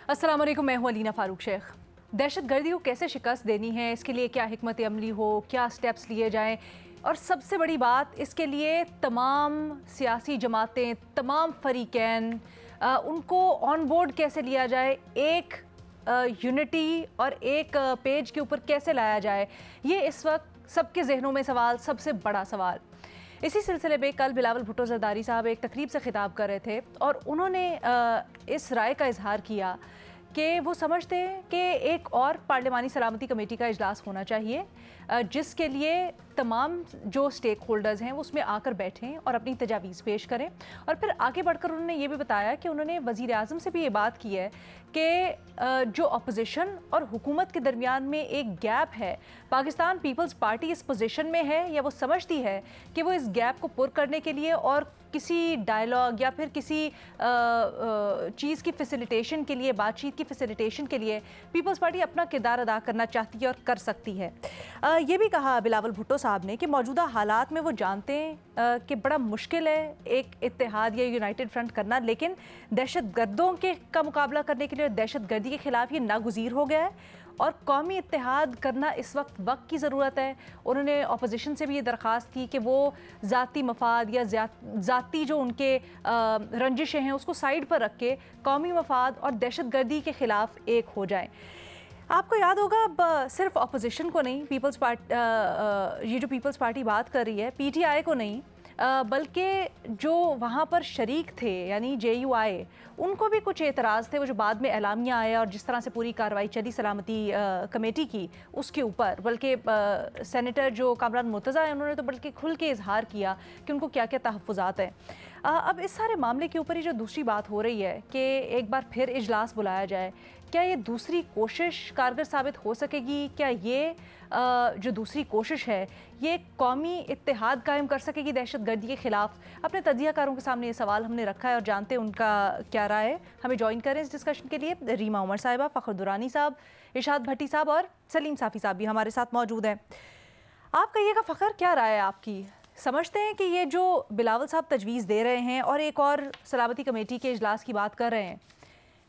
अस्सलाम वालेकुम, मैं हूँ अलीना फारूक शेख। दहशत गर्दी को कैसे शिकस्त देनी है, इसके लिए क्या हिकमत अमली हो, क्या स्टेप्स लिए जाएं, और सबसे बड़ी बात, इसके लिए तमाम सियासी जमातें, तमाम फरीकैन, उनको ऑन बोर्ड कैसे लिया जाए, एक यूनिटी और एक पेज के ऊपर कैसे लाया जाए, ये इस वक्त सबके जहनों में सवाल, सबसे बड़ा सवाल। इसी सिलसिले में कल बिलावल भुट्टो ज़रदारी साहब एक तकरीब से ख़िताब कर रहे थे और उन्होंने इस राय का इजहार किया कि वो समझते हैं कि एक और पार्लिमानी सलामती कमेटी का इजलास होना चाहिए, जिसके लिए तमाम जो स्टेक होल्डर्स हैं वो उसमें आकर बैठें और अपनी तजावीज़ पेश करें। और फिर आगे बढ़कर उन्होंने ये भी बताया कि उन्होंने वज़ीर आज़म से भी ये बात की है कि जो अपोजिशन और हुकूमत के दरमियान में एक गैप है, पाकिस्तान पीपल्स पार्टी इस पोजीशन में है या वो समझती है कि वो इस गैप को पुर करने के लिए और किसी डायलॉग या फिर किसी चीज़ की फैसिलिटेशन के लिए, बातचीत की फैसिलिटेशन के लिए पीपल्स पार्टी अपना किरदार अदा करना चाहती है और कर सकती है। ये भी कहा बिलावल भुट्टो साहब ने कि मौजूदा हालात में वो जानते हैं कि बड़ा मुश्किल है एक इत्तेहाद या यूनाइटेड फ्रंट करना, लेकिन दहशत गर्दों का मुकाबला करने के लिए, दहशत गर्दी के ख़िलाफ़ ये नागुज़ीर हो गया है और कौमी इत्तेहाद करना इस वक्त की ज़रूरत है। उन्होंने अपोजिशन से भी ये दरख्वास्त की कि वो ज़ाती मफाद या ज़ाती जो उनके रंजिशें हैं उसको साइड पर रख के कौमी मफाद और दहशत गर्दी के ख़िलाफ़ एक हो जाएं। आपको याद होगा, अब सिर्फ अपोजिशन को नहीं, ये जो पीपल्स पार्टी बात कर रही है, PTI को नहीं, बल्कि जो वहाँ पर शरीक थे यानी JUI, उनको भी कुछ एतराज़ थे। वो जो बाद में एलामिया आया और जिस तरह से पूरी कार्रवाई चली सलामती कमेटी की उसके ऊपर, बल्कि सेनेटर जो कामरान मुर्तज़ा हैं उन्होंने तो बल्कि खुल के इजहार किया कि उनको क्या क्या तहफ़्फ़ुज़ात हैं। अब इस सारे मामले के ऊपर ही जो दूसरी बात हो रही है कि एक बार फिर इजलास बुलाया जाए, क्या ये दूसरी कोशिश कारगर साबित हो सकेगी? क्या ये जो दूसरी कोशिश है ये कौमी इत्तेहाद कायम कर सकेगी दहशत गर्दी के ख़िलाफ़? अपने तज्ज़ियाकारों के सामने ये सवाल हमने रखा है और जानते हैं उनका क्या राय है। हमें ज्वाइन करें इस डिस्कशन के लिए रीमा उमर साहिबा, फ़खर दुरानी साहब, इरशाद भट्टी साहब और सलीम साफ़ी साहब भी हमारे साथ मौजूद हैं। आप कहिएगा फ़खर, क्या राय है आपकी? समझते हैं कि ये जो बिलावल साहब तजवीज़ दे रहे हैं और एक और सलामती कमेटी के इजलास की बात कर रहे हैं,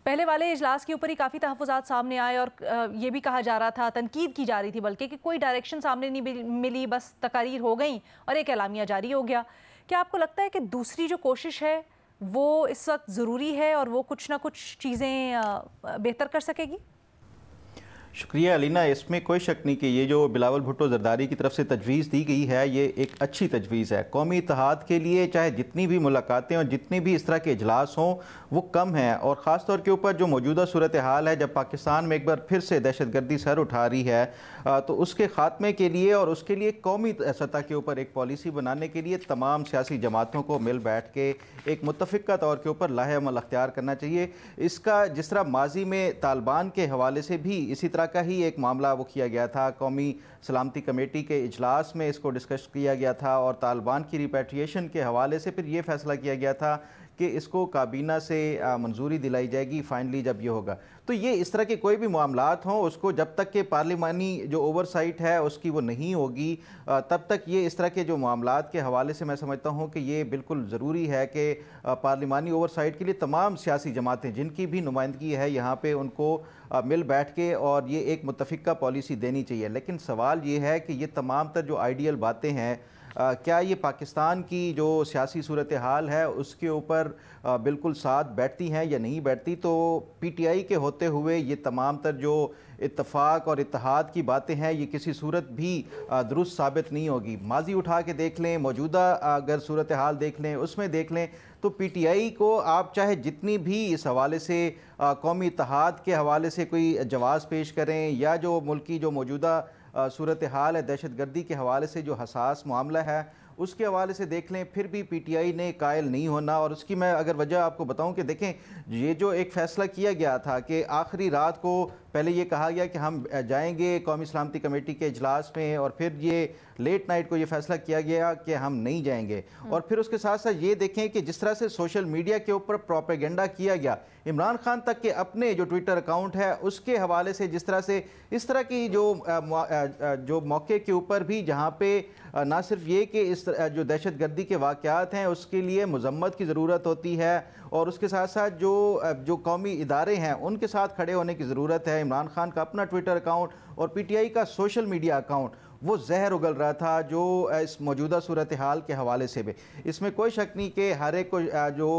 पहले वाले इजलास के ऊपर ही काफ़ी तहफ़्फ़ुज़ात सामने आए और ये भी कहा जा रहा था, तनकीद की जा रही थी बल्कि, कि कोई डायरेक्शन सामने नहीं मिली, बस तकारीर हो गई और एक एलामिया जारी हो गया। क्या आपको लगता है कि दूसरी जो कोशिश है वो इस वक्त ज़रूरी है और वो कुछ ना कुछ चीज़ें बेहतर कर सकेगी? शुक्रिया अलीना, इसमें कोई शक नहीं कि ये जो बिलावल भुट्टो ज़रदारी की तरफ से तजवीज़ दी गई है ये एक अच्छी तजवीज़ है। कौमी इत्तेहाद के लिए चाहे जितनी भी मुलाकातें और जितनी भी इस तरह के इजलास हों वो कम हैं, और ख़ास तौर के ऊपर जो मौजूदा सूरत हाल है, जब पाकिस्तान में एक बार फिर से दहशत गर्दी सर उठा रही है, तो उसके ख़ात्मे के लिए और उसके लिए कौमी सतह के ऊपर एक पॉलिसी बनाने के लिए तमाम सियासी जमातों को मिल बैठ के एक मुत्तफ़िक़ा तौर के ऊपर लाहे अमल अख्तियार करना चाहिए। इसका जिस तरह माजी में तालिबान के हवाले से भी इसी तरह का ही एक मामला वो किया गया था, कौमी सलामती कमेटी के इजलास में इसको डिस्कस किया गया था और तालिबान की रिपैट्रिएशन के हवाले से फिर ये फैसला किया गया था कि इसको काबीना से मंजूरी दिलाई जाएगी फाइनली जब ये होगा। तो ये इस तरह के कोई भी मामलात हों, उसको जब तक कि पार्लिमानी जो ओवरसाइट है उसकी वो नहीं होगी, तब तक ये इस तरह के जो मामलात के हवाले से मैं समझता हूँ कि ये बिल्कुल ज़रूरी है कि पार्लिमानी ओवरसाइट के लिए तमाम सियासी जमातें जिनकी भी नुमाइंदगी है यहाँ पे, उनको मिल बैठ के और ये एक मुत्तफ़िक़ा पॉलिसी देनी चाहिए। लेकिन सवाल ये है कि ये तमाम तर जो आइडियल बातें हैं, क्या ये पाकिस्तान की जो सियासी सूरत हाल है उसके ऊपर बिल्कुल साथ बैठती हैं या नहीं बैठती? तो PTI के होते हुए ये तमाम तर जो इत्तफ़ाक़ और इत्तेहाद की बातें हैं ये किसी सूरत भी दुरुस्त साबित नहीं होगी। माजी उठा के देख लें, मौजूदा अगर सूरत हाल देख लें, उसमें देख लें तो PTI को आप चाहे जितनी भी इस हवाले से कौमी इत्तेहाद के हवाले से कोई जवाज़ पेश करें या जो मुल्क की जो मौजूदा सूरत हाल है दहशत गर्दी के हवाले से जो हसास मामला है उसके हवाले से देख लें, फिर भी PTI ने कायल नहीं होना। और उसकी मैं अगर वजह आपको बताऊं कि देखें, ये जो एक फ़ैसला किया गया था कि आखिरी रात को پہلے یہ کہا گیا کہ ہم جائیں گے قومی سلامتی کمیٹی کے اجلاس میں، اور پھر یہ لیٹ نائٹ کو یہ فیصلہ کیا گیا کہ ہم نہیں جائیں گے. اور پھر اس کے ساتھ ساتھ یہ دیکھیں کہ جس طرح سے سوشل میڈیا کے اوپر پروپیگنڈا کیا گیا، عمران خان تک کے اپنے جو ٹویٹر اکاؤنٹ ہے اس کے حوالے سے جس طرح سے اس طرح کی جو موقع کے اوپر بھی جہاں پہ نہ صرف یہ کہ اس جو دہشت گردی کے واقعات ہیں اس کے لیے مذمت کی ضرورت ہوتی ہے، اور اس کے ساتھ ساتھ جو قومی ادارے ہیں ان کے ساتھ کھڑے ہونے کی ضرورت ہے. عمران خان کا اپنا ٹویٹر اکاؤنٹ اور پی ٹی آئی کا سوشل میڈیا اکاؤنٹ وہ زہر اگل رہا تھا جو اس موجودہ صورتحال کے حوالے سے بھی. اس میں کوئی شک نہیں کہ ہر ایک کو جو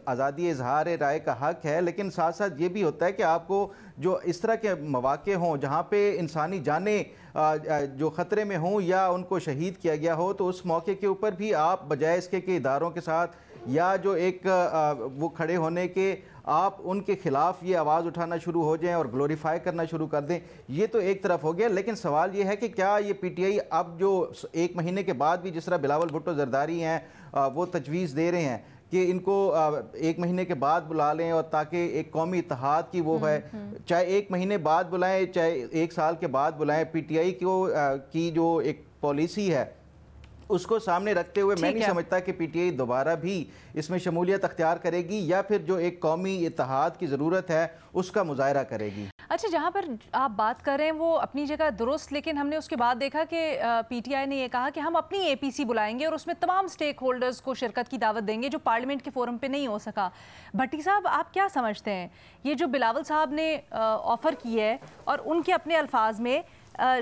آزادی اظہار رائے کا حق ہے، لیکن ساتھ ساتھ یہ بھی ہوتا ہے کہ آپ کو جو اس طرح کے مواقع ہوں جہاں پہ انسانی جانیں جو خطرے میں ہوں یا ان کو شہید کیا گیا ہو، تو اس موقع کے اوپر بھی آپ بجائے اس کے کہ اداروں کے ساتھ یا جو ایک وہ کھڑے ہونے کے آپ ان کے خلاف یہ آواز اٹھانا شروع ہو جائیں اور گلوریفائی کرنا شروع کر دیں. یہ تو ایک طرف ہو گیا، لیکن سوال یہ ہے کہ کیا یہ پی ٹی آئی اب جو 1 مہینے کے بعد بھی جس طرح بلاول بھٹو زرداری ہیں وہ تجویز دے رہے ہیں کہ ان کو 1 مہینے کے بعد بلا لیں، اور تاکہ ایک قومی اتحاد کی وہ ہے، چاہے 1 مہینے بعد بلائیں چاہے 1 سال کے بعد بلائیں، پی ٹی آئی کی جو ایک پالیسی ہے اس کو سامنے رکھتے ہوئے میں نہیں سمجھتا کہ پی ٹی آئی دوبارہ بھی اس میں شمولیت اختیار کرے گی یا پھر جو ایک قومی اتحاد کی ضرورت ہے اس کا مظاہرہ کرے گی. اچھا، جہاں پر آپ بات کر رہے ہیں وہ اپنی جگہ درست، لیکن ہم نے اس کے بعد دیکھا کہ پی ٹی آئی نے یہ کہا کہ ہم اپنی اے پی سی بلائیں گے اور اس میں تمام سٹیک ہولڈرز کو شرکت کی دعوت دیں گے جو پارلیمنٹ کے فورم پہ نہیں ہو سکا. بھٹی صاحب، آپ کیا سمجھتے ہیں یہ جو بلاول صاحب نے آفر کی ہے، اور ان کے اپنے الفاظ میں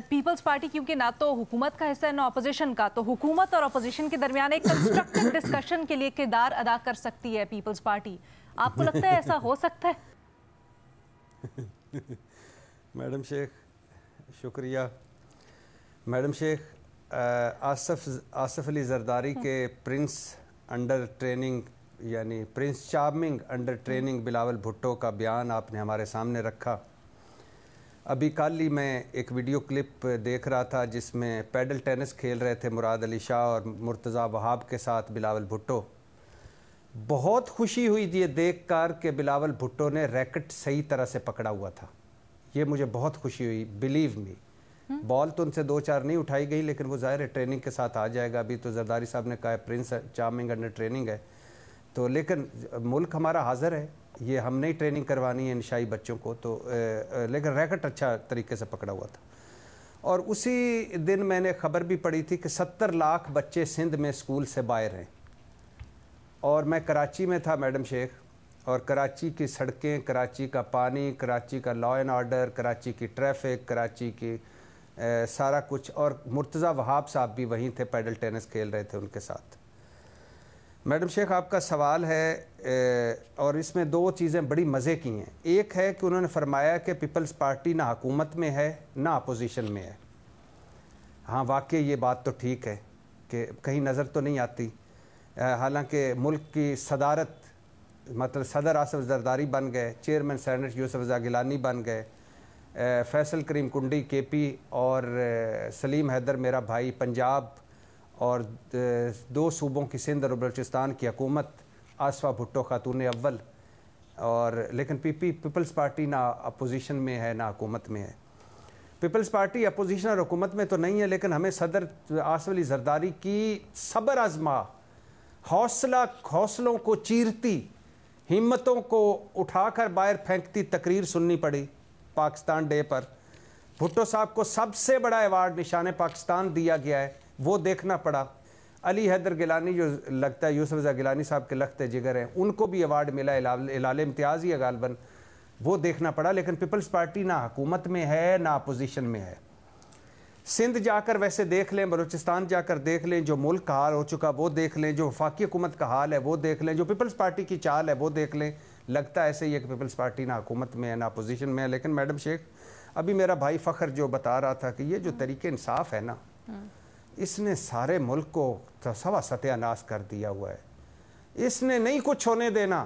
پیپلز پارٹی کیونکہ نہ تو حکومت کا حصہ ہے نہ اپوزیشن کا، تو حکومت اور اپوزیشن کے درمیان ایک کنسٹرکٹیو ڈسکشن کے لیے کردار ادا کر سکتی ہے پیپلز پارٹی، آپ کو لگتا ہے ایسا ہو سکتا ہے؟ میڈم شیخ شکریہ. میڈم شیخ، آصف علی زرداری کے پرنس انڈر ٹریننگ یعنی prince charming under training Bilawal Bhutto کا بیان آپ نے ہمارے سامنے رکھا. ابھی کل ہی میں ایک ویڈیو کلپ دیکھ رہا تھا جس میں پیڈل ٹینس کھیل رہے تھے مراد علی شاہ اور مرتضیٰ وہاب کے ساتھ بلاول بھٹو. بہت خوشی ہوئی یہ دیکھ کر کہ بلاول بھٹو نے ریکٹ صحیح طرح سے پکڑا ہوا تھا. یہ مجھے بہت خوشی ہوئی، بلیو می. بال تو ان سے 2-4 نہیں اٹھائی گئی، لیکن وہ ظاہر ہے ٹریننگ کے ساتھ آ جائے گا. ابھی تو زرداری صاحب نے کہا ہے پرنس چارمنگ انڈر ٹریننگ ہے، تو لیکن ملک ہمارا حاضر ہے، یہ ہم نہیں ٹریننگ کروانی ہے نشائی بچوں کو، تو لیکن ریکٹ اچھا طریقے سے پکڑا ہوا تھا. اور اسی دن میں نے خبر بھی پڑھی تھی کہ 70 لاکھ بچے سندھ میں اسکول سے باہر ہیں. اور میں کراچی میں تھا میڈم شیخ، اور کراچی کی سڑکیں، کراچی کا پانی، کراچی کا لا اینڈ آرڈر، کراچی کی ٹریفک، کراچی کی سارا کچھ. اور مرتضیٰ وہاب صاحب بھی وہیں تھے، پیڈل ٹینس کھیل رہے تھے ان کے ساتھ. میڈم شیخ، آپ کا سوال ہے، اور اس میں 2 چیزیں بڑی مزے کی ہیں. ایک ہے کہ انہوں نے فرمایا کہ پیپلز پارٹی نہ حکومت میں ہے نہ اپوزیشن میں ہے. ہاں، واقعی یہ بات تو ٹھیک ہے کہ کہیں نظر تو نہیں آتی. حالانکہ ملک کی صدارت مطلب صدر آصف زرداری بن گئے، چیئرمین سینٹ یوسف رضا گیلانی بن گئے، فیصل کریم کنڈی کے پی، اور سلیم حیدر میرا بھائی پنجاب، اور 2 صوبوں کی سندھ اور بلوچستان کی حکومت آصفہ بھٹو خاتون اول. اور لیکن پیپلز پارٹی نہ اپوزیشن میں ہے نہ حکومت میں ہے. پیپلز پارٹی اپوزیشن اور حکومت میں تو نہیں ہے، لیکن ہمیں صدر آصف علی زرداری کی صبر آزما، حوصلوں کو چیرتی، ہمتوں کو اٹھا کر باہر پھینکتی تقریر سننی پڑی پاکستان ڈے پر. بھٹو صاحب کو سب سے بڑا ایوارڈ نشان پاکستان دیا گیا ہے، وہ دیکھنا پڑا. علی حیدر گیلانی جو لگتا ہے یوسف رضا گیلانی صاحب کے لخت جگر ہیں، ان کو بھی ایوارڈ ملا، ہلال امتیاز ہی ہے غالباً، وہ دیکھنا پڑا. لیکن پیپلز پارٹی نہ حکومت میں ہے نہ اپوزیشن میں ہے. سندھ جا کر ویسے دیکھ لیں، بلوچستان جا کر دیکھ لیں، جو ملک کا حال ہو چکا وہ دیکھ لیں، جو وفاقی حکومت کا حال ہے وہ دیکھ لیں، جو پیپلز پارٹی کی چال ہے وہ دیکھ لیں. لگتا ایسے ہی ہے کہ پیپلز پارٹی نہ حکومت میں ہے نہ اپوزیشن میں ہے. لیکن میڈم شیخ، ابھی میرا بھائی فخر جو بتا رہا تھا کہ یہ جو طریقہ انصاف ہے نا، اس نے سارے ملک کو سوا ستیہ ناس کر دیا ہوا ہے. اس نے نہیں کچھ ہونے دینا.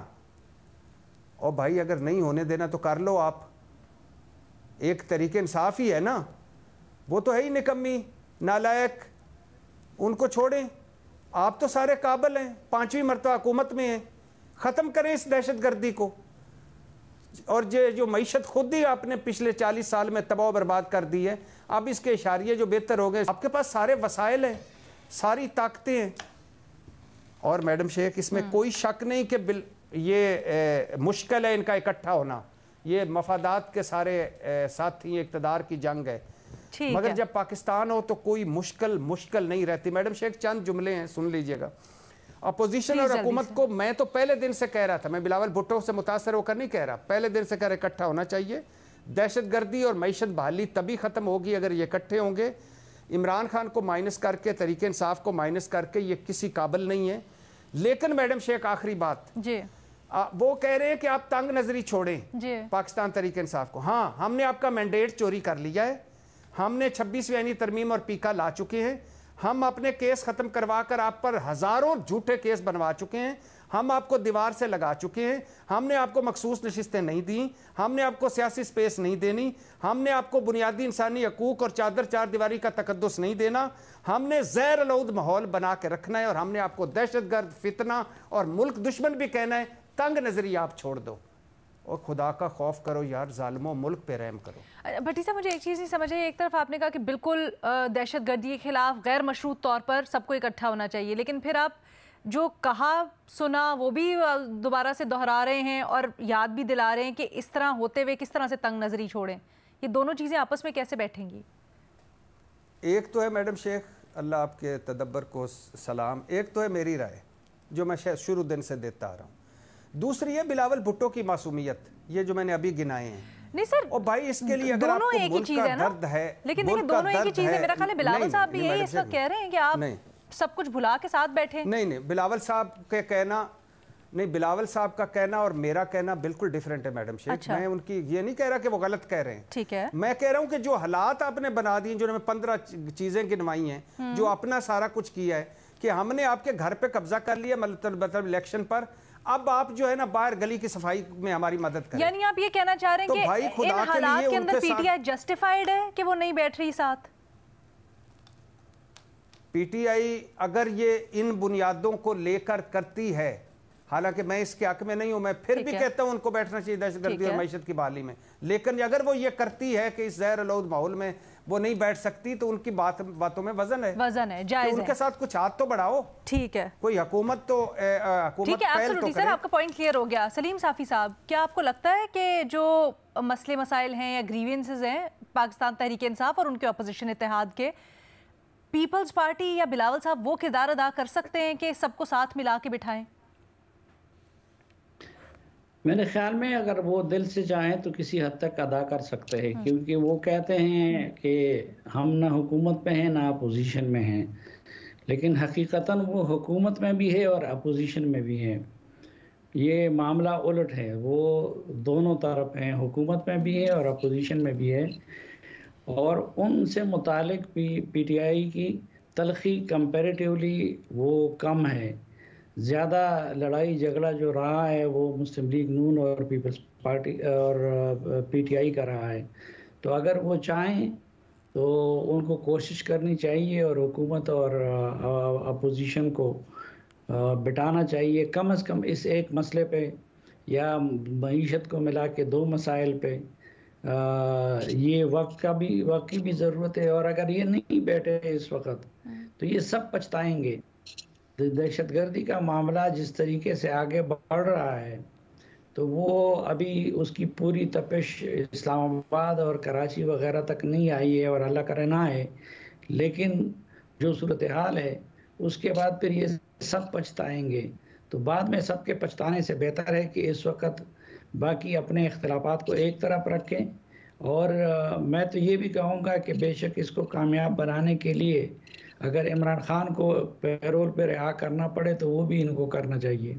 اور بھائی اگر نہیں ہونے دینا تو کر لو آپ، ایک طریقہ انصاف ہی ہے نا. وہ تو ہے ہی نکمی، نالائق، ان کو چھوڑیں. آپ تو سارے قابل ہیں، 5ویں مرتبہ حکومت میں ہیں، ختم کریں اس دہشت گردی کو. اور جو معیشت خود ہی آپ نے پچھلے 40 سال میں تباہ و برباد کر دی ہے، اب اس کے اشاریے جو بہتر ہو گئے، آپ کے پاس سارے وسائل ہیں، ساری طاقتیں ہیں، اور میڈم شیخ اس میں کوئی شک نہیں کہ یہ مشکل ہے ان کا اکٹھا ہونا، یہ مفادات کے سارے ساتھی اقتدار کی جنگ ہے، مگر جب پاکستان ہو تو کوئی مشکل نہیں رہتی۔ میڈم شیخ چند جملے ہیں، سن لیجئے گا۔ اپوزیشن اور حکومت کو میں تو پہلے دن سے کہہ رہا تھا، میں بلاول بھٹو سے متاثر ہو کر نہیں کہہ رہا، پہلے دن سے کہہ رہا اکٹھا ہونا چاہیے۔ دہشت گردی اور معیشت بحالی تبھی ختم ہوگی اگر یہ اکٹھے ہوں گے۔ عمران خان کو مائنس کر کے، تحریک انصاف کو مائنس کر کے، یہ کسی قابل نہیں ہے۔ لیکن میڈم شیخ آخری بات، وہ کہہ رہے ہیں کہ آپ تنگ نظری چھوڑیں پاکستان تحریک انصاف کو۔ ہاں، ہم نے آپ کا مینڈیٹ چوری کر لیا ہے، ہم نے 26ویں آئینی ترمیم اور پیکا لا چکے ہیں، ہم اپنے کیس ختم کروا کر آپ پر ہزاروں جھوٹے کیس بنوا چکے ہیں، ہم آپ کو دیوار سے لگا چکے ہیں، ہم نے آپ کو مخصوص نشستیں نہیں دیں، ہم نے آپ کو سیاسی سپیس نہیں دینی، ہم نے آپ کو بنیادی انسانی حقوق اور چار دیواری کا تقدس نہیں دینا، ہم نے زہر آلود ماحول بنا کے رکھنا ہے، اور ہم نے آپ کو دہشت گرد، فتنہ اور ملک دشمن بھی کہنا ہے۔ تنگ نظری آپ چھوڑ دو اور خدا کا خوف کرو یار، ظالموں، ملک پہ رحم کرو۔ بھٹی صاحب مجھے ایک چیز نہیں سمجھ آئی، ایک طرف آپ نے کہا کہ بالکل دہشت گردی کے خلاف غیر مشروط طور پر سب کو اکٹھا ہونا چاہیے، لیکن پھر آپ جو کہا سنا وہ بھی دوبارہ سے دہرا رہے ہیں اور یاد بھی دلا رہے ہیں کہ اس طرح ہوتے ہوئے کس طرح سے تنگ نظری چھوڑیں، یہ دونوں چیزیں آپس میں کیسے بیٹھیں گی؟ ایک تو ہے میڈم شیخ، اللہ آپ کے تدبر کو سلام، ایک تو ہے میری رائے جو میں شروع دن سے دیتا آ رہا ہوں، دوسری ہے بلاول بھٹو کی معصومیت، یہ جو میں نے ابھی گنائے ہیں۔ نہیں سر، اور بھائی اس کے لیے اگر آپ کو ملک کا درد ہے، لیکن دونوں ایک ہی چیز ہے، میرا خیال ہے بلاول صاحب بھی یہی اس وقت کہہ رہے ہیں کہ آپ سب کچھ بھلا کے ساتھ بیٹھیں۔ نہیں، بلاول صاحب کے کہنا نہیں، بلاول صاحب کا کہنا اور میرا کہنا بالکل ڈیفرنٹ ہے میڈم شیخ۔ میں ان کی یہ نہیں کہہ رہا کہ وہ غلط کہہ رہے ہیں، ٹھیک ہے، میں کہہ رہا ہوں کہ جو حالات آپ نے بنا دی ہیں، جو نے 15 چیزیں گنوائی ہیں، جو اپنا سارا کچھ کیا ہے کہ ہم نے آپ کے گھر پہ قبضہ کر لیا، مطلب الیکشن پر، اب آپ جو ہے نا باہر گلی کی صفائی میں ہماری مدد کریں۔ یعنی آپ یہ کہنا چاہ رہے ہیں کہ ان حالات کے اندر پی ٹی آئی جسٹیفائیڈ ہے کہ وہ نہیں بیٹھ رہی ساتھ؟ پی ٹی آئی اگر یہ ان بنیادوں کو لے کر کرتی ہے، حالانکہ میں اس کے حق میں نہیں ہوں، میں پھر بھی کہتا ہوں ان کو بیٹھنا چاہیے دہشت گردی اور معیشت کی بحالی میں، لیکن اگر وہ یہ کرتی ہے کہ اس زہر آلود ماحول میں وہ نہیں بیٹھ سکتی تو ان کی باتوں میں وزن ہے، جائز ہے، ان کے ساتھ کچھ ہاتھ تو بڑھاؤ، ٹھیک ہے، کوئی حکومت تو حکومت پہل تو کرے۔ سر آپ کا پوائنٹ کلیئر ہو گیا۔ سلیم صافی صاحب، کیا آپ کو لگتا ہے کہ جو مسئلے مسائل ہیں یا گریونسز ہیں پاکستان تحریک انصاف اور ان کے اپوزیشن اتحاد کے، پیپلز پارٹی یا بلاول صاحب وہ کردار ادا کر سکتے ہیں کہ سب کو ساتھ ملا کے بٹھائیں؟ میرے خیال میں اگر وہ دل سے چاہیں تو کسی حد تک ادا کر سکتے ہیں، کیونکہ وہ کہتے ہیں کہ ہم نہ حکومت میں ہیں نہ اپوزیشن میں ہیں، لیکن حقیقتاً وہ حکومت میں بھی ہے اور اپوزیشن میں بھی ہے۔ یہ معاملہ الٹ ہے، وہ دونوں طرف ہیں، حکومت میں بھی ہے اور اپوزیشن میں بھی ہے، اور ان سے متعلق بھی پی ٹی آئی کی تلخی کمپیریٹیولی وہ کم ہے۔ زیادہ لڑائی جھگڑا جو رہا ہے وہ مسلم لیگ نون اور پیپلز پارٹی اور پی ٹی آئی کا رہا ہے، تو اگر وہ چاہیں تو ان کو کوشش کرنی چاہیے اور حکومت اور اپوزیشن کو بٹانا چاہیے، کم از کم اس ایک مسئلے پہ یا معیشت کو ملا کے 2 مسائل پہ۔ یہ وقت کی بھی ضرورت ہے، اور اگر یہ نہیں بیٹھے اس وقت تو یہ سب پچھتائیں گے۔ دہشت گردی کا معاملہ جس طریقے سے آگے بڑھ رہا ہے تو وہ ابھی اس کی پوری تپش اسلام آباد اور کراچی وغیرہ تک نہیں آئی ہے، اور اللہ کرے نہ ہے، لیکن جو صورتحال ہے اس کے بعد پھر یہ سب پچھتائیں گے۔ تو بعد میں سب کے پچھتانے سے بہتر ہے کہ اس وقت باقی اپنے اختلافات کو ایک طرف رکھیں، اور میں تو یہ بھی کہوں گا کہ بے شک اس کو کامیاب بنانے کے لیے اگر عمران خان کو پیرول پہ رہا کرنا پڑے تو وہ بھی ان کو کرنا چاہیے۔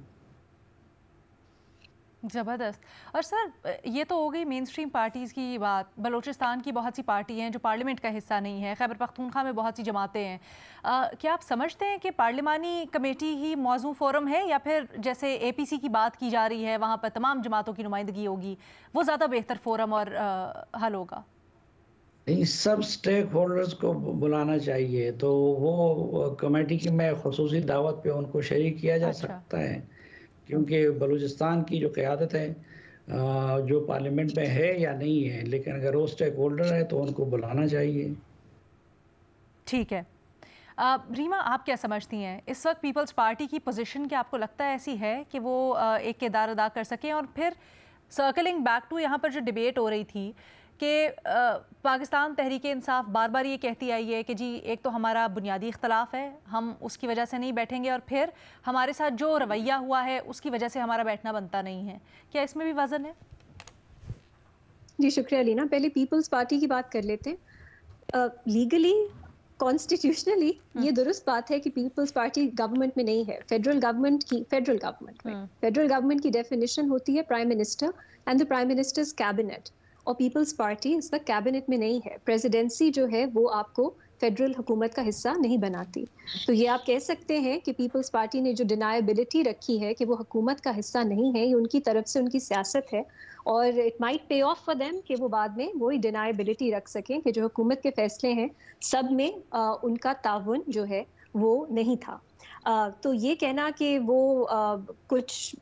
زبردست۔ اور سر یہ تو ہو گئی مین سٹریم پارٹیز کی بات، بلوچستان کی بہت سی پارٹی ہیں جو پارلیمنٹ کا حصہ نہیں ہے، خیبر پختونخوا میں بہت سی جماعتیں ہیں، کیا آپ سمجھتے ہیں کہ پارلیمانی کمیٹی ہی موزوں فورم ہے، یا پھر جیسے اے پی سی کی بات کی جا رہی ہے وہاں پر تمام جماعتوں کی نمائندگی ہوگی، وہ زیادہ بہتر فورم اور حل ہوگا؟ سب سٹیک ہولڈرز کو بلانا چاہیے، تو وہ کمیٹی کی میں خصوصی دعوت پہ ان کو شریک کیا جا سکتا ہے، کیونکہ بلوچستان کی جو قیادت ہے जो पार्लियामेंट में है या नहीं है, लेकिन अगर वो स्टेक होल्डर है तो उनको बुलाना चाहिए। ठीक है। रीमा, आप क्या समझती हैं इस वक्त पीपल्स पार्टी की पोजीशन, क्या आपको लगता है ऐसी है कि वो एक किरदार अदा कर सकें? और फिर सर्कलिंग बैक टू यहाँ पर जो डिबेट हो रही थी कि पाकिस्तान तहरीक इंसाफ बार बार ये कहती आई है कि जी एक तो हमारा बुनियादी इख्तलाफ है, हम उसकी वजह से नहीं बैठेंगे, और फिर हमारे साथ जो रवैया हुआ है उसकी वजह से हमारा बैठना बनता नहीं है। क्या इसमें भी वजन है? जी शुक्रिया लीना। पहले पीपल्स पार्टी की बात कर लेते हैं। लीगली कॉन्स्टिट्यूशनली ये दुरुस्त बात है कि पीपल्स पार्टी गवर्नमेंट में नहीं है, फेडरल गवर्नमेंट की डेफिनेशन होती है prime minister and the prime ministers cabinet, और पीपल्स पार्टी इस वक्त कैबिनेट में नहीं है। प्रेसिडेंसी जो है वो आपको फेडरल हुकूमत का हिस्सा नहीं बनाती। तो ये आप कह सकते हैं कि पीपल्स पार्टी ने जो डिनायबिलिटी रखी है कि वो हुकूमत का हिस्सा नहीं है, ये उनकी तरफ से उनकी सियासत है, और इट माइट पे ऑफ फॉर देम कि वो बाद में वही डिनायबिलिटी रख सकें कि जो हुकूमत के फैसले हैं सब में उनका ताउन जो है वो नहीं था। तो ये कहना कि वो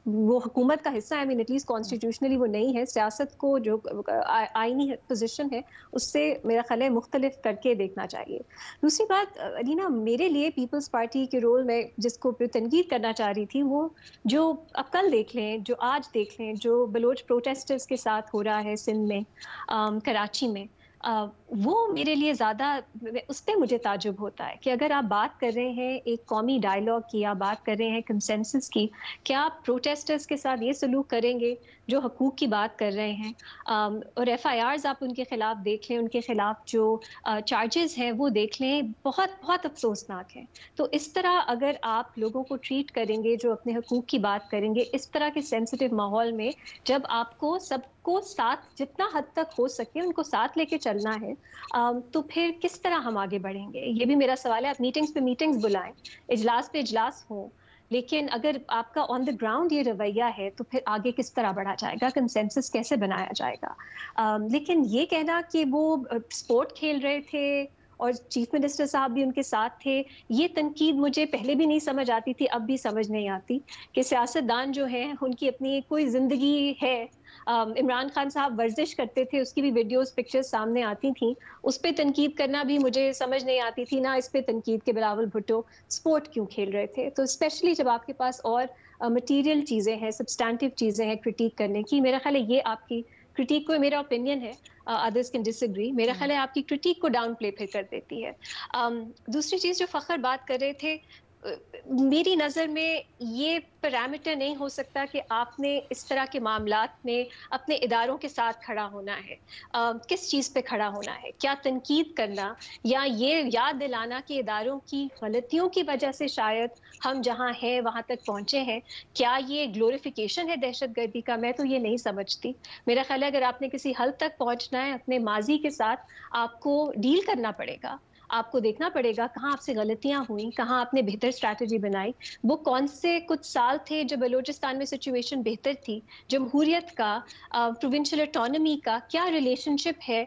वो हुकूमत का हिस्सा है, आई मीन एटलीस्ट कॉन्स्टिट्यूशनली वो नहीं है, सियासत को जो आईनी पोजीशन है उससे मेरा ख्याल है मुख्तलिफ करके देखना चाहिए। दूसरी बात अलीना, मेरे लिए पीपल्स पार्टी के रोल में जिसको तनकीद करना चाह रही थी, वो जो अब कल देख लें, जो आज देख लें, जो बलोच प्रोटेस्टर्स के साथ हो रहा है सिंध में, कराची में, वो मेरे लिए ज़्यादा, उस पर मुझे ताजुब होता है कि अगर आप बात कर रहे हैं एक कौमी डायलॉग की, आप बात कर रहे हैं कंसेंसस की, क्या आप प्रोटेस्टर्स के साथ ये सलूक करेंगे जो हकूक़ की बात कर रहे हैं? और FIRs आप उनके ख़िलाफ़ देख लें, उनके ख़िलाफ़ जो चार्जेस हैं वो देख लें, बहुत बहुत अफसोसनाक है। तो इस तरह अगर आप लोगों को ट्रीट करेंगे जो अपने हकूक़ की बात करेंगे इस तरह के सेंसिटिव माहौल में, जब आपको सबको साथ जितना हद तक हो सके उनको साथ लेके चलना है, तो फिर किस तरह हम आगे बढ़ेंगे? ये भी मेरा सवाल है। आप मीटिंग्स पे मीटिंग्स बुलाएं, इजलास पे इजलास हो, लेकिन अगर आपका ऑन द ग्राउंड ये रवैया है तो फिर आगे किस तरह बढ़ा जाएगा, कंसेंसस कैसे बनाया जाएगा? लेकिन ये कहना कि वो स्पोर्ट खेल रहे थे और चीफ मिनिस्टर साहब भी उनके साथ थे, ये तनकीद मुझे पहले भी नहीं समझ आती थी, अब भी समझ नहीं आती कि सियासतदान जो हैं उनकी अपनी कोई ज़िंदगी है। इमरान खान साहब वर्जिश करते थे, उसकी भी वीडियोस पिक्चर्स सामने आती थी, उस पर तनकीद करना भी मुझे समझ नहीं आती थी, ना इस पे तनकीद के बिलावल भुट्टो स्पोर्ट क्यों खेल रहे थे। तो स्पेशली जब आपके पास और मटीरियल चीज़ें हैं, सब्सटैंटिव चीज़ें हैं क्रिटिक करने की, मेरा ख्याल है ये आपकी क्रिटिक को, मेरा ओपिनियन है, अदर्स कैन डिसएग्री, मेरा ख्याल है आपकी क्रिटिक को डाउन प्ले फिर कर देती है। दूसरी चीज़ जो फ़खर बात कर रहे थे, मेरी नज़र में ये पैरामीटर नहीं हो सकता कि आपने इस तरह के मामलात में अपने इदारों के साथ खड़ा होना है। किस चीज़ पे खड़ा होना है? क्या तनकीद करना या ये याद दिलाना कि इदारों की गलतियों की वजह से शायद हम जहाँ हैं वहाँ तक पहुँचे हैं? क्या ये ग्लोरिफिकेशन है दहशतगर्दी का? मैं तो ये नहीं समझती। मेरा ख्याल है अगर आपने किसी हद तक पहुँचना है अपने माजी के साथ, आपको डील करना पड़ेगा, आपको देखना पड़ेगा कहाँ आपसे गलतियां हुई, कहाँ आपने बेहतर स्ट्रैटेजी बनाई। वो कौन से कुछ साल थे जो बलूचिस्तान में सिचुएशन बेहतर थी, जमहूरियत का, प्रोविंशियल ऑटोनॉमी का क्या रिलेशनशिप है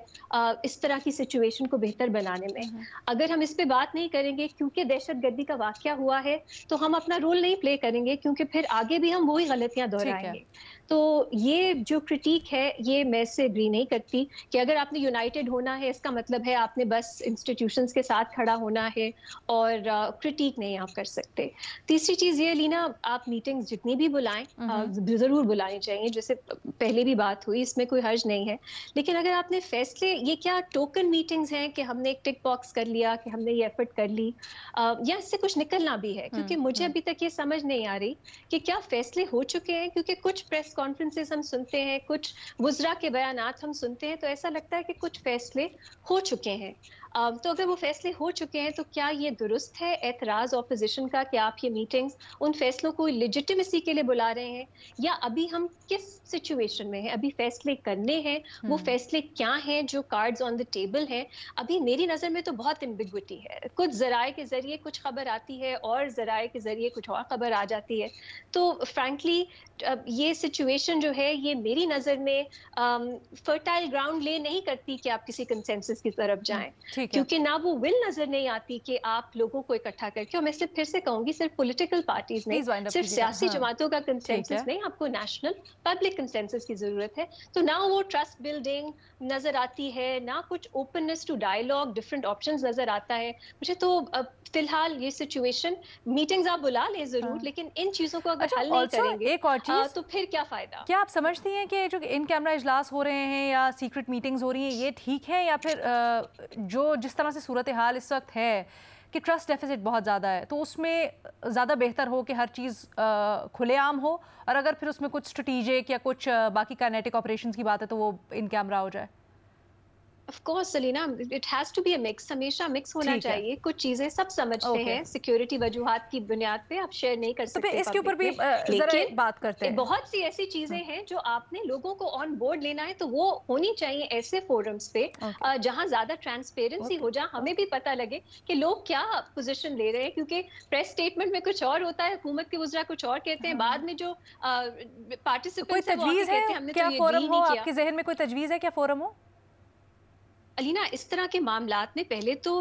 इस तरह की सिचुएशन को बेहतर बनाने में? अगर हम इस पे बात नहीं करेंगे क्योंकि दहशतगर्दी का वाकया हुआ है, तो हम अपना रोल नहीं प्ले करेंगे, क्योंकि फिर आगे भी हम वही गलतियां दोहराएंगे। तो ये जो क्रिटिक है ये मैं इससे एग्री नहीं करती कि अगर आपने यूनाइटेड होना है इसका मतलब है आपने बस इंस्टीट्यूशंस के साथ खड़ा होना है और क्रिटिक नहीं आप कर सकते। तीसरी चीज़ ये लीना, आप मीटिंग्स जितनी भी बुलाएं ज़रूर बुलानी चाहिए, जैसे पहले भी बात हुई, इसमें कोई हर्ज नहीं है, लेकिन अगर आपने फैसले, ये क्या टोकन मीटिंग्स हैं कि हमने एक टिक बॉक्स कर लिया कि हमने ये एफर्ट कर ली, या इससे कुछ निकलना भी है? क्योंकि मुझे अभी तक ये समझ नहीं आ रही कि क्या फैसले हो चुके हैं, क्योंकि कुछ प्रेस कॉन्फ्रेंसेस हम सुनते हैं, कुछ वुज़रा के बयानात हम सुनते हैं, तो ऐसा लगता है कि कुछ फैसले हो चुके हैं। तो अगर वो फैसले हो चुके हैं तो क्या ये दुरुस्त है एतराज़ ऑपोजिशन का कि आप ये मीटिंग्स उन फैसलों को लेजिटिमेसी के लिए बुला रहे हैं, या अभी हम किस सिचुएशन में हैं, अभी फैसले करने हैं, वो फैसले क्या हैं जो कार्ड्स ऑन द टेबल हैं? अभी मेरी नज़र में तो बहुत एम्बिग्विटी है, कुछ ज़राए के ज़रिए कुछ खबर आती है और ज़राए के ज़रिए कुछ और खबर आ जाती है। तो फ्रैंकली ये सिचुएशन जो है ये मेरी नज़र में फर्टाइल ग्राउंड ले नहीं करती कि आप किसी कंसेंसस की तरफ जाएं, क्योंकि ना वो वो विल नजर नहीं आती कि आप लोगों को इकट्ठा करके, और मैं सिर्फ फिर से कहूंगी सिर्फ पॉलिटिकल पार्टीज नहीं, सिर्फ सियासी जमातों का कंसेंसस नहीं, आपको नेशनल पब्लिक कंसेंसस की जरूरत है। तो ना वो ट्रस्ट बिल्डिंग नजर आती है, ना कुछ openness to dialogue, different options नजर आता है। मुझे तो फिलहाल ये सिचुएशन, मीटिंग्स आप बुला लें जरूर, लेकिन इन चीजों को अगर हल नहीं करेंगे एक और चीज, तो फिर क्या फायदा? क्या आप समझती हैं कि जो इन कैमरा इजलास हो रहे हैं या सीक्रेट मीटिंग्स हो रही हैं ये ठीक है, या फिर जो जिस तरह से सूरत हाल इस वक्त है कि ट्रस्ट डेफिसिट बहुत ज़्यादा है, तो उसमें ज़्यादा बेहतर हो कि हर चीज़ खुलेआम हो, और अगर फिर उसमें कुछ स्ट्रेटेजिक या कुछ बाकी काइनेटिक ऑपरेशंस की बात है तो वो इन कैमरा हो जाए? Of course, Salina, it has to be a mix. हमेशा मिक्स होना चाहिए। कुछ चीजें सब समझते हैं, सिक्योरिटी वजूहात की बुनियाद पे आप शेयर नहीं कर सकते। तो इसके ऊपर भी जरा बात करते हैं। बहुत सी ऐसी चीजें हैं जो आपने लोगों को ऑन बोर्ड लेना है, तो वो होनी चाहिए ऐसे फोरम्स पे जहां ज्यादा ट्रांसपेरेंसी हो, जहां हमें भी पता लगे कि लोग क्या पोजीशन ले रहे हैं, क्योंकि प्रेस स्टेटमेंट में कुछ और होता है, हुकूमत के वज़रा कुछ और कहते हैं, बाद में जो पार्टिसिपेंट्स हैं वो कहते हैं हमने तो ये नहीं किया। आपके ज़हन में कोई तजवीज़ है क्या फोरम हो? अलीना, इस तरह के मामलात में पहले तो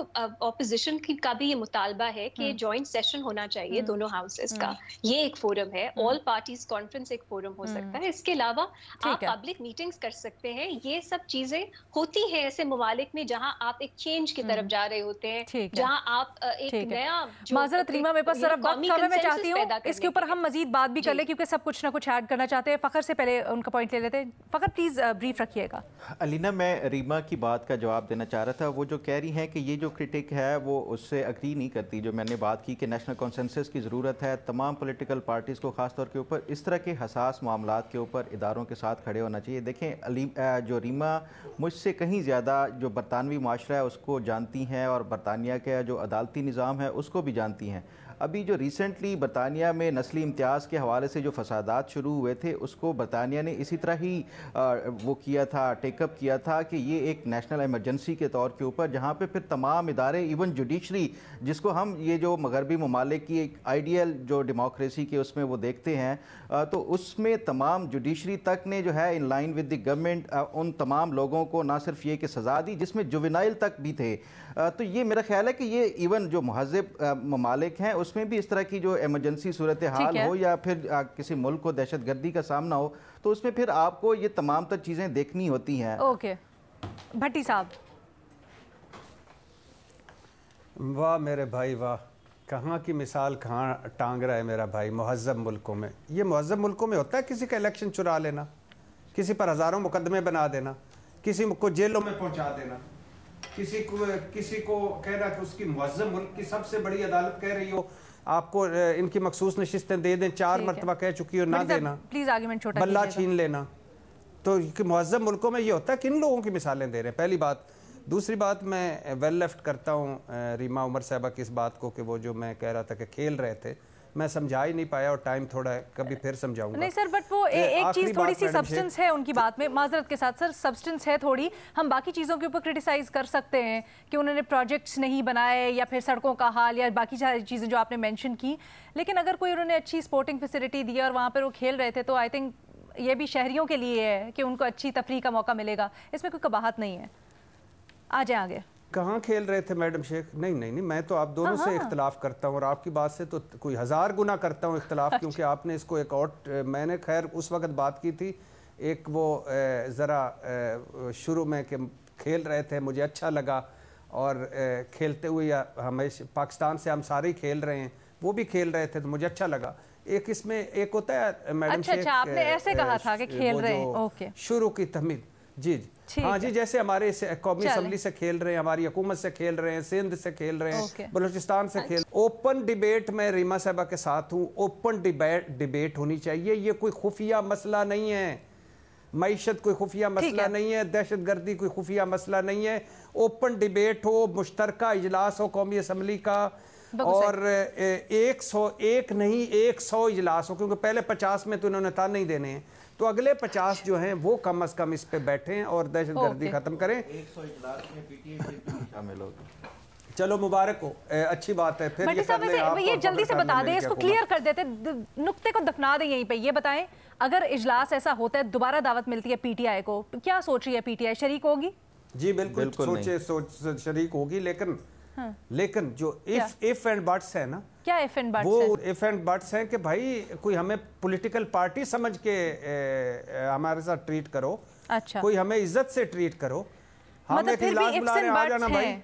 ऑपोजिशन का भी ये मुतालबा है कि जॉइंट सेशन होना चाहिए दोनों हाउसेस का, ये एक फोरम है। ऑल पार्टीज कॉन्फ्रेंस एक फोरम हो सकता है। इसके अलावा आप पब्लिक मीटिंग्स कर सकते हैं। ये सब चीजें होती हैं ऐसे ममालिक में जहां आप एक चेंज की तरफ जा रहे होते हैं, जहां आप एक नया, माजरत रीमा, मेरे पास जरा वक्त कम है, मैं चाहती हूँ इसके ऊपर हम मजीद बात भी कर ले, क्योंकि सब कुछ ना कुछ ऐड करना चाहते हैं। फखर से पहले उनका पॉइंट ले लेते हैं। फखर प्लीज ब्रीफ रखिएगा। अलीना, मैं रीमा की बात का जवाब देना चाह रहा था। वो जो कह रही हैं कि ये जो क्रिटिक है वो उससे अग्री नहीं करती, जो मैंने बात की कि नेशनल कॉन्सेंसस की ज़रूरत है, तमाम पॉलिटिकल पार्टीज़ को ख़ास तौर के ऊपर इस तरह के हसास मामलात के ऊपर इदारों के साथ खड़े होना चाहिए। देखें, जो रीमा मुझसे कहीं ज़्यादा जो बरतानवी माशरा है उसको जानती हैं, और बरतानिया का जो अदालती निज़ाम है उसको भी जानती हैं। अभी जो रिसेंटली बरतानिया में नस्ली इम्तियाज़ के हवाले से जो फसादात शुरू हुए थे, उसको बरतानिया ने इसी तरह ही वो किया था, टेकअप किया था कि ये एक नेशनल इमरजेंसी के तौर के ऊपर, जहाँ पे फिर तमाम इदारे, इवन जुडिशरी, जिसको हम ये जो मगरबी ममालिक की एक आइडियल जो डेमोक्रेसी के उसमें वो देखते हैं, तो उसमें तमाम जुडिशरी तक ने जो है in line with the government उन तमाम लोगों को ना सिर्फ ये कि सज़ा दी, जिसमें जुवेनाइल तक भी थे। तो ये मेरा ख्याल है कि ये इवन जो महज़ब ममालिक हैं उसमें भी इस तरह की जो इमरजेंसी सूरत हाल हो या फिर किसी मुल्क को दहशतगर्दी का सामना हो, तो उसमें फिर आपको ये तमाम तर चीज़ें देखनी होती हैं। ओके, भट्टी साहब। वाह मेरे भाई वाह, कहाँ की मिसाल कहाँ टांग रहा है मेरा भाई। महज़ब मुल्कों में, ये महज़ब मुल्कों में होता है किसी का इलेक्शन चुरा लेना, किसी पर हज़ारों मुकदमे बना देना, किसी को जेलों में पहुँचा देना, किसी को कहना कि उसकी मुअज़्ज़म मुल्क की सबसे बड़ी अदालत कह रही हो आपको इनकी मखसूस नशिस्तें दे दें, 4 मरतबा कह चुकी हो, ना देना, प्लीज आर्गुमेंट छोटा बल्ला छीन लेना। तो मुअज़्ज़म मुल्कों में ये होता है। किन लोगों की मिसालें दे रहे हैं, पहली बात। दूसरी बात, मैं वेल लेफ्ट करता हूँ रीमा उमर साहबा की इस बात को कि वो जो मैं कह रहा था कि खेल रहे थे, मैं समझा ही नहीं पाया, और टाइम थोड़ा है, कभी फिर समझाऊंगा। नहीं सर, बट वो एक चीज़ थोड़ी सी सब्सटेंस है उनकी बात में, माजरत के साथ सर, सब्सटेंस है थोड़ी। हम बाकी चीज़ों के ऊपर क्रिटिसाइज कर सकते हैं कि उन्होंने प्रोजेक्ट्स नहीं बनाए या फिर सड़कों का हाल या बाकी सारी चीज़ें जो आपने मेंशन की, लेकिन अगर कोई उन्होंने अच्छी स्पोर्टिंग फैसिलिटी दी और वहाँ पर वो खेल रहे थे, तो आई थिंक ये भी शहरियों के लिए है कि उनको अच्छी तफरीह का मौका मिलेगा, इसमें कोई कबाहत नहीं है। आ जाए आगे। कहाँ खेल रहे थे मैडम शेख? नहीं, मैं तो आप दोनों से इख्तलाफ करता हूँ, और आपकी बात से तो कोई 1000 गुना करता हूँ इख्तलाफ, क्योंकि आपने इसको एक और, मैंने खैर उस वक्त बात की थी, एक वो ज़रा शुरू में कि खेल रहे थे, मुझे अच्छा लगा, और खेलते हुए या हमेशा पाकिस्तान से हम सारे खेल रहे हैं, वो भी खेल रहे थे तो मुझे अच्छा लगा। एक इसमें एक होता है मैडम शेख, अच्छा, आपने ऐसे कहा था कि खेल रहे हैं, ओके, शुरू की तमीज़, जी हाँ जी, जैसे हमारे कौमी असम्बली से खेल रहे हैं, हमारी हुकूमत से खेल रहे हैं, सिंध से खेल रहे हैं, बलूचिस्तान से खेल। ओपन डिबेट में रीमा साहबा के साथ हूँ, ओपन डिबेट होनी चाहिए। ये कोई खुफिया मसला नहीं है, मईशत कोई खुफिया मसला नहीं है, दहशत गर्दी कोई खुफिया मसला नहीं है। ओपन डिबेट हो, मुश्तरका इजलास हो कौमी असम्बली का, और 101 नहीं 100 इजलास हो, क्योंकि पहले 50 में तो इन्होंने ताने नहीं देने हैं, तो अगले 50 जो हैं वो कम अज कम इस पे बैठें और दहशतगर्दी खत्म करें। 100 इजलास में पीटीआई शामिल होगी। चलो मुबारक हो, अच्छी बात है। फिर ये जल्दी से बता दें, इसको क्लियर कर देते, नुक्ते को दफना दें यहीं पे। ये बताएं, अगर इजलास ऐसा होता है, दोबारा दावत मिलती है पीटीआई को, क्या सोच रही है पीटीआई, शरीक होगी? जी बिल्कुल, सोच शरीक होगी, लेकिन लेकिन जो इफ एंड बट्स है ना, क्या इफ एंड बट्स वो इफ एंड बट्स हैं कि भाई कोई हमें पॉलिटिकल पार्टी समझ के हमारे साथ ट्रीट करो, अच्छा, कोई हमें इज्जत से ट्रीट करो, हम मतलब एक फिर इजलास भी बुलाने आ जाना भाई।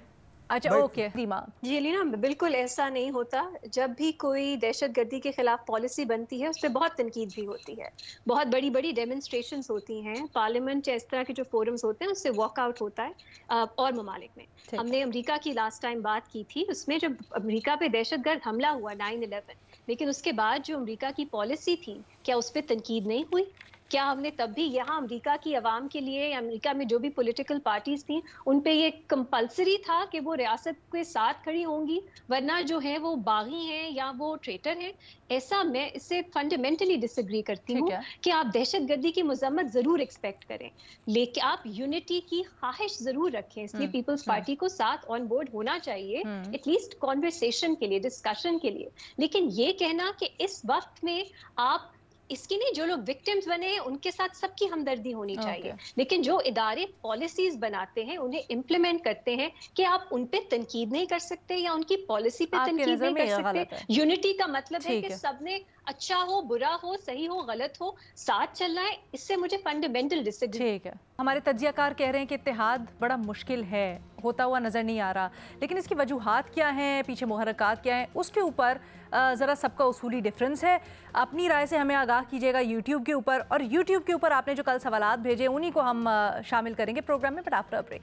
अच्छा, ओके रीमा जी लीना, बिल्कुल ऐसा नहीं होता। जब भी कोई दहशतगर्दी के खिलाफ पॉलिसी बनती है उस पर बहुत तनकीद भी होती है, बहुत बड़ी बड़ी डेमोन्स्ट्रेशंस होती हैं, पार्लियामेंट या इस तरह के जो फोरम्स होते हैं उससे वॉकआउट होता है। और ममालिक में हमने अमेरिका की लास्ट टाइम बात की थी, उसमें जब अमेरिका पे दहशतगर्द हमला हुआ 9/11, लेकिन उसके बाद जो अमेरिका की पॉलिसी थी क्या उस पर तनकीद नहीं हुई? क्या हमने तब भी यहाँ अमेरिका की आवाम के लिए या अमेरिका में जो भी पॉलिटिकल पार्टीज थी उन पे ये कंपलसरी था कि वो रियासत के साथ खड़ी होंगी, वरना जो है वो बागी हैं या वो ट्रेटर हैं? ऐसा मैं इससे फंडामेंटली डिसएग्री करती हूँ कि आप दहशतगर्दी की मजम्मत जरूर एक्सपेक्ट करें, लेकिन आप यूनिटी की ख्वाहिश जरूर रखें। इसलिए पीपल्स पार्टी को साथ ऑन बोर्ड होना चाहिए, एटलीस्ट कॉन्वर्सेशन के लिए, डिस्कशन के लिए। लेकिन ये कहना कि इस वक्त में आप इसकी नहीं, जो लोग विक्टिम्स बने हैं उनके साथ सबकी हमदर्दी होनी चाहिए, लेकिन जो इदारे पॉलिसीज बनाते हैं उन्हें इम्प्लीमेंट करते हैं, कि आप उन पे तनकीद नहीं कर सकते या उनकी पॉलिसी पे तनकीद नहीं कर सकते। यूनिटी का मतलब है कि सबने अच्छा हो, बुरा हो, सही हो, गलत हो, साथ चलना है। इससे मुझे फंडामेंटल डिसएग्री। ठीक है, हमारे तज्जियाकार कह रहे हैं कि इत्तेहाद बड़ा मुश्किल है, होता हुआ नज़र नहीं आ रहा, लेकिन इसकी वजूहात क्या हैं, पीछे मुहर्रकात क्या हैं, उसके ऊपर ज़रा सबका उसूली डिफरेंस है। अपनी राय से हमें आगाह कीजिएगा यूट्यूब के ऊपर, और यूट्यूब के ऊपर आपने जो कल सवालात भेजे उन्हीं को हम शामिल करेंगे प्रोग्राम में, but after break.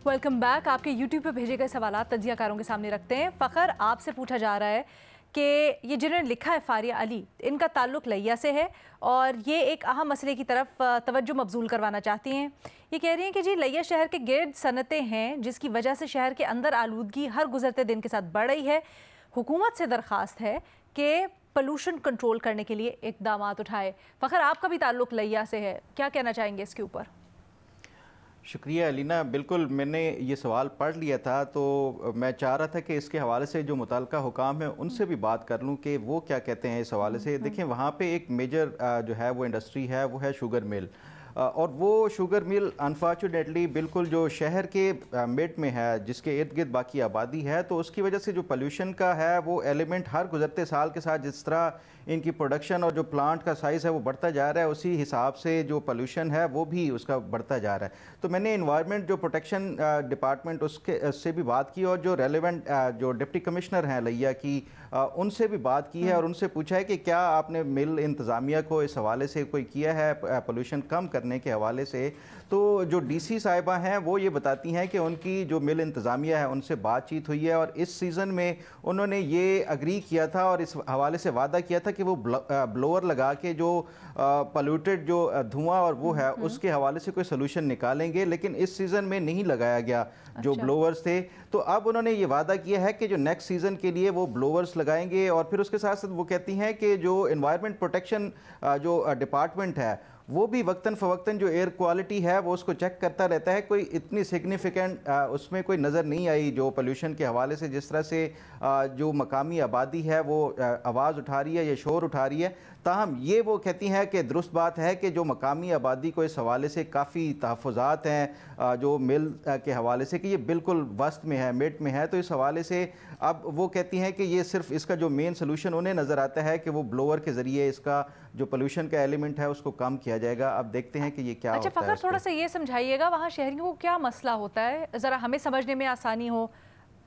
Welcome back. आपके यूट्यूब पे भेजे गए सवालात तज्जियाकारों के सामने रखते हैं। फ़खर, आपसे पूछा जा रहा है कि ये जिन्होंने लिखा है फारिया अली, इनका ताल्लुक़ लिया से है और ये एक अहम मसले की तरफ तवज्जो मबजूल करवाना चाहती हैं। ये कह रही हैं कि जी लिया शहर के गिर्द सनतें हैं जिसकी वजह से शहर के अंदर आलूदगी हर गुजरते दिन के साथ बढ़ रही है। हुकूमत से दरख्वास्त है कि पोल्यूशन कंट्रोल करने के लिए इक़दाम उठाए। फ़खर, आपका भी ताल्लुक़ लिया से है, क्या कहना चाहेंगे इसके ऊपर? शुक्रिया अलीना, बिल्कुल मैंने ये सवाल पढ़ लिया था, तो मैं चाह रहा था कि इसके हवाले से जो मुतल्लिका हुकाम है उनसे भी बात कर लूँ कि वो क्या कहते हैं इस हवाले से। देखें, वहाँ पे एक मेजर जो है वो इंडस्ट्री है, वो है शुगर मिल, और वो शुगर मिल अनफॉर्चुनेटली बिल्कुल जो शहर के मिड में है, जिसके इर्द गिर्द बाकी आबादी है, तो उसकी वजह से जो पोल्यूशन का है वो एलिमेंट हर गुजरते साल के साथ जिस तरह इनकी प्रोडक्शन और जो प्लांट का साइज़ है वो बढ़ता जा रहा है, उसी हिसाब से जो पोल्यूशन है वो भी उसका बढ़ता जा रहा है। तो मैंने इन्वायरमेंट जो प्रोटेक्शन डिपार्टमेंट उससे भी बात की, और जो रेलेवेंट जो डिप्टी कमिश्नर हैं लिया की, उनसे भी बात की है और उनसे पूछा है कि क्या आपने मिल इंतज़ामिया को इस हवाले से कोई किया है पोल्यूशन कम करने के हवाले से। तो जो डीसी साहिबा हैं वो ये बताती हैं कि उनकी जो मिल इंतज़ामिया है उनसे बातचीत हुई है और इस सीज़न में उन्होंने ये अग्री किया था और इस हवाले से वादा किया था कि वो ब्लोअर लगा के जो पोल्यूटेड जो धुआं और वो है उसके हवाले से कोई सलूशन निकालेंगे, लेकिन इस सीज़न में नहीं लगाया गया जो ब्लोअर्स थे। तो अब उन्होंने ये वादा किया है कि जो नेक्स्ट सीज़न के लिए वो ब्लोअर्स लगाएंगे, और फिर उसके साथ साथ वो कहती हैं कि जो एनवायरनमेंट प्रोटेक्शन जो डिपार्टमेंट है वो भी वक्तन फ़वक्तन जो एयर क्वालिटी है वो उसको चेक करता रहता है। कोई इतनी सिग्निफिकेंट उसमें कोई नज़र नहीं आई जो पोल्यूशन के हवाले से, जिस तरह से जो मकामी आबादी है वो आवाज़ उठा रही है या शोर उठा रही है। ताहम ये वो कहती हैं कि दुरुस्त बात है कि जो मकामी आबादी को इस हवाले से काफ़ी तहफ़्फ़ुज़ात हैं जो मिल के हवाले से कि ये बिल्कुल वस्त में है, मिड में है। तो इस हवाले से अब वो कहती हैं कि ये सिर्फ इसका जो मेन सोल्यूशन उन्हें नज़र आता है कि वो ब्लोअर के ज़रिए इसका जो पोल्यूशन का एलिमेंट है उसको कम किया जाएगा। अब देखते हैं कि ये क्या होता है। फ़खर, थोड़ा सा ये समझाइएगा वहाँ शहरियों को क्या मसला होता है, ज़रा हमें समझने में आसानी हो,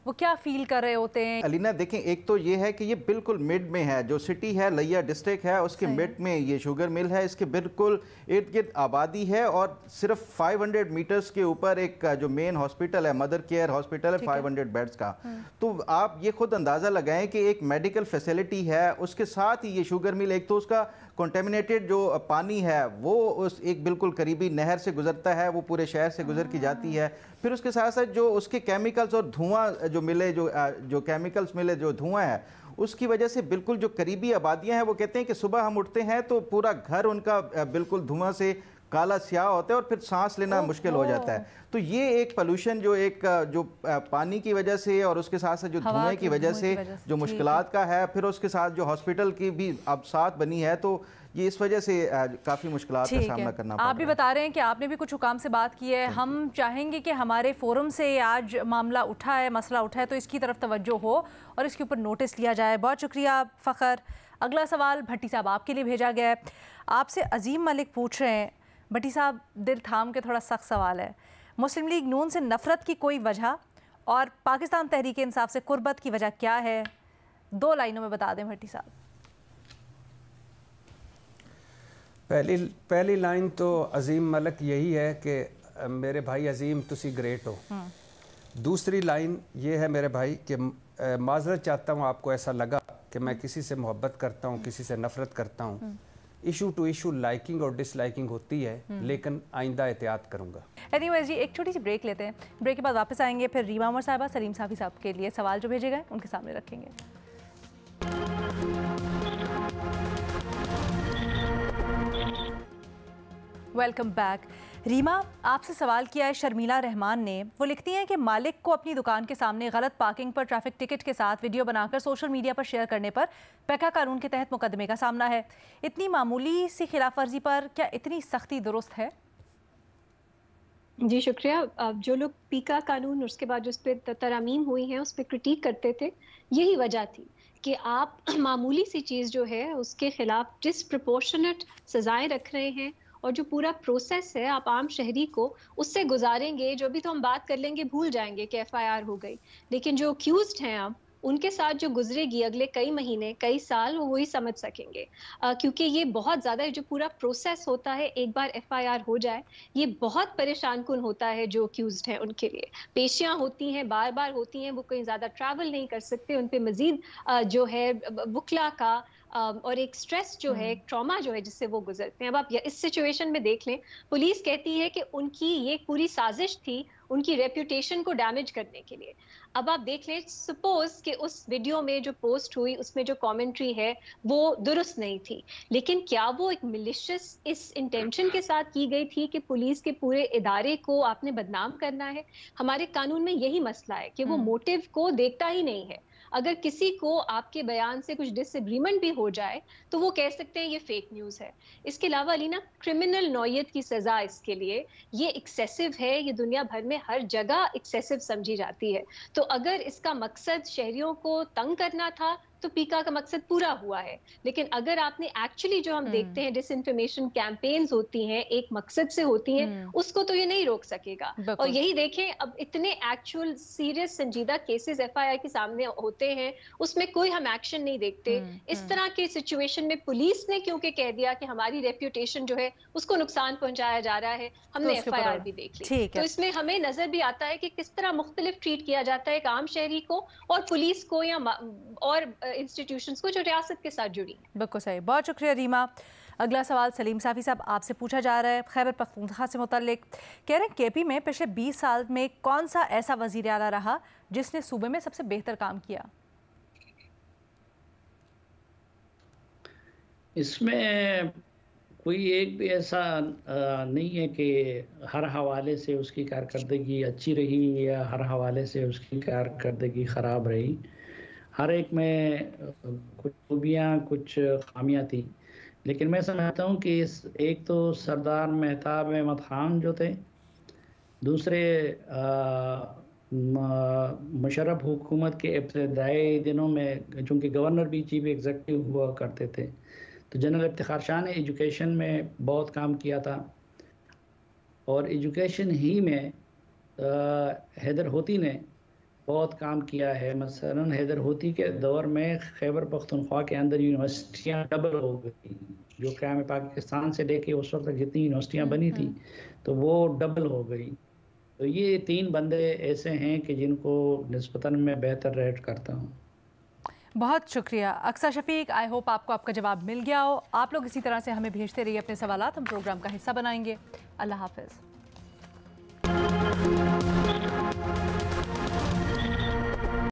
वो क्या फील कर रहे होते हैं? अलीना देखें, एक तो ये है कि ये बिल्कुल मिड में है, जो सिटी है लिया डिस्ट्रिक्ट है उसके मिड में ये शुगर मिल है, इसके बिल्कुल इर्द गिर्द आबादी है और सिर्फ 500 मीटर्स के ऊपर एक जो मेन हॉस्पिटल है, मदर केयर हॉस्पिटल है 500 बेड्स का। तो आप ये खुद अंदाज़ा लगाएं कि एक मेडिकल फैसिलिटी है, उसके साथ ही ये शुगर मिल, एक तो उसका कंटेमिनेटेड जो पानी है वो उस एक बिल्कुल करीबी नहर से गुजरता है, वो पूरे शहर से गुजर के जाती है। फिर उसके साथ साथ जो उसके केमिकल्स और धुआं जो मिले, जो केमिकल्स मिले, जो धुआं है उसकी वजह से बिल्कुल जो करीबी आबादियां हैं वो कहते हैं कि सुबह हम उठते हैं तो पूरा घर उनका बिल्कुल धुआं से काला स्याह होता है और फिर सांस लेना मुश्किल हो जाता है। तो ये एक पोल्यूशन जो एक जो पानी की वजह से और उसके साथ साथ जो धुएं की वजह से जो मुश्किलात का है, फिर उसके साथ जो हॉस्पिटल की भी अब साथ बनी है, तो یہ اس وجہ سے کافی مشکلات کا سامنا کرنا پڑ رہا ہے۔ آپ بھی بتا رہے ہیں کہ آپ نے بھی کچھ حکام سے بات کی ہے، ہم چاہیں گے کہ ہمارے فورم سے آج معاملہ اٹھا ہے، مسئلہ اٹھا ہے، تو اس کی طرف توجہ ہو اور اس کے اوپر نوٹس لیا جائے۔ بہت شکریہ فخر۔ اگلا سوال بھٹی صاحب آپ کے لیے بھیجا گیا ہے، آپ سے عظیم ملک پوچھ رہے ہیں۔ بھٹی صاحب دل تھام کے، تھوڑا سخت سوال ہے، مسلم لیگ نون سے نفرت کی کوئی وجہ اور پاکستان تحریک انصاف سے قربت کی وجہ کیا ہے؟ 2 لائنوں میں بتا دیں بھٹی صاحب۔ پہلی لائن تو عظیم ملک یہی ہے کہ میرے بھائی عظیم تسی گریٹ ہو۔ دوسری لائن یہ ہے میرے بھائی کہ معذرت چاہتا ہوں آپ کو ایسا لگا کہ میں کسی سے محبت کرتا ہوں، کسی سے نفرت کرتا ہوں۔ ایشو ٹو ایشو لائکنگ اور ڈس لائکنگ ہوتی ہے، لیکن آئندہ احتیاط کروں گا۔ اینی جی ایک چھوٹی سی بریک لیتے ہیں، بریک کے بعد واپس آئیں گے، پھر ریما عمر صاحبہ سلیم صافی صاحب کے لیے سوال جو بھیجے گئے ان کے سامنے رکھیں گے۔ Welcome back. ریما، آپ سے سوال کیا ہے شرمیلہ رحمان نے، وہ لکھتی ہیں کہ مالک کو اپنی دکان کے سامنے غلط پارکنگ پر ٹریفک ٹکٹ کے ساتھ ویڈیو بنا کر سوشل میڈیا پر شیئر کرنے پر پیکا قانون کے تحت مقدمے کا سامنا ہے۔ اتنی معمولی سی خلاف ورزی پر کیا اتنی سختی درست ہے؟ جی شکریہ۔ جو لوگ پیکا قانون اور اس کے بعد جو اس پہ ترامیم ہوئی ہیں اس پہ کرٹیک کرتے تھے، یہی وجہ تھی کہ آپ معمولی سی چیز جو ہے اس کے خلاف ڈسپرپورشنٹ سزائیں رکھ رہے ہیں، اور جو پورا پروسیس ہے آپ عام شہری کو اس سے گزاریں گے، جو بھی تو ہم بات کر لیں گے بھول جائیں گے کہ ایف آئی آر ہو گئی، لیکن جو اکیوزڈ ہیں اب ان کے ساتھ جو گزرے گی اگلے کئی مہینے کئی سال وہ وہی سمجھ سکیں گے، کیونکہ یہ بہت زیادہ جو پورا پروسیس ہوتا ہے ایک بار ایف آئی آر ہو جائے یہ بہت پریشان کن ہوتا ہے جو اکیوزڈ ہیں ان کے لیے، پیشیاں ہوتی ہیں بار بار ہوتی ہیں، وہ کہیں زیادہ ٹریول نہیں کر سکتے، ان پہ مزید جو ہے وکلا کا اور ایک سٹریس جو ہے، ایک ٹراما جو ہے جس سے وہ گزرتے ہیں۔ اب آپ اس سچویشن میں دیکھ لیں، پولیس کہتی ہے کہ ان کی یہ پوری سازش تھی ان کی ریپوٹیشن کو ڈیمیج کرنے کے لیے۔ اب آپ دیکھ لیں، سپوز کہ اس ویڈیو میں جو پوسٹ ہوئی اس میں جو کامنٹری ہے وہ درست نہیں تھی، لیکن کیا وہ ایک ملیشس اس انٹینشن کے ساتھ کی گئی تھی کہ پولیس کے پورے ادارے کو آپ نے بدنام کرنا ہے؟ ہمارے قانون میں یہی مسئلہ ہے کہ وہ موٹیو کو دیکھتا ہی نہیں ہے۔ اگر کسی کو آپ کے بیان سے کچھ ڈس ایگریمنٹ بھی ہو جائے تو وہ کہہ سکتے ہیں یہ فیک نیوز ہے۔ اس کے علاوہ علینا کرمنل نوعیت کی سزا اس کے لیے یہ ایکسیسو ہے، یہ دنیا بھر میں ہر جگہ ایکسیسو سمجھی جاتی ہے۔ تو اگر اس کا مقصد شہریوں کو تنگ کرنا تھا تو پیکا کا مقصد پورا ہوا ہے، لیکن اگر آپ نے ایکچولی جو ہم دیکھتے ہیں ڈس انفارمیشن کیمپینز ہوتی ہیں ایک مقصد سے ہوتی ہیں، اس کو تو یہ نہیں روک سکے گا۔ اور یہی دیکھیں اب اتنے ایکچوئل سیریس سنجیدہ کیسز ایف آئی آر کے سامنے ہوتے ہیں، اس میں کوئی ہم ایکشن نہیں دیکھتے۔ اس طرح کے سچویشن میں پولیس نے کیونکہ کہہ دیا کہ ہماری ریپوٹیشن جو ہے اس کو نقصان پہنچایا جا رہا ہے، ہم نے ایف آئی آر بھی دیکھ لی، تو اس میں ہمیں نظر بھی آتا ہے کہ کس طرح مختلف ٹریٹ کیا جاتا ہے ایک عام شہری کو اور پولیس کو یا اور انسٹیٹیوشنز کو جو ریاست کے ساتھ جڑی ہیں۔ بالکل صحیح، بہت شکریہ ریما۔ اگلا سوال سلیم صافی صاحب آپ سے پوچھا جا رہا ہے خیبر پختونخوا سے متعلق، کہہ رہے ہیں کے پی میں پچھلے 20 سال میں کون سا ایسا وزیر اعلیٰ رہا جس نے صوبے میں سب سے بہتر کام کیا؟ اس میں کوئی ایک بھی ایسا نہیں ہے کہ ہر حوالے سے اس کی کارکردگی اچھی رہی یا ہر حوالے سے اس کی کارکردگی خراب رہی، ہر ایک میں کچھ خوبیاں کچھ خامیاں تھیں، لیکن میں سمجھتا ہوں کہ ایک تو سردار مہتاب احمد خان جو تھے، دوسرے مشرف حکومت کے ابتدائی دنوں میں چونکہ گورنر بھی چیف ایگزیکٹو ہوا کرتے تھے، تو جنرل افتخار شاہ نے ایجوکیشن میں بہت کام کیا تھا، اور ایجوکیشن ہی میں حیدر ہوتی نے بہت کام کیا ہے۔ مثلا حیدر ہوتی کے دور میں خیبر پختونخوا کے اندر یونیورسٹیاں ڈبل ہو گئی، جو قیام پاکستان سے لے کے اس وقت تک جتنی یونیورسٹیاں بنی تھیں تو وہ ڈبل ہو گئی۔ تو یہ 3 بندے ایسے ہیں کہ جن کو نسبتاً میں بہتر ریٹ کرتا ہوں۔ بہت شکریہ اقصیٰ شفیق، آئی ہوپ آپ کو آپ کا جواب مل گیا ہو۔ آپ لوگ اسی طرح سے ہمیں بھیجتے رہیے اپنے سوالات، ہم پروگرام کا حصہ بنائیں گے۔ اللہ حافظ۔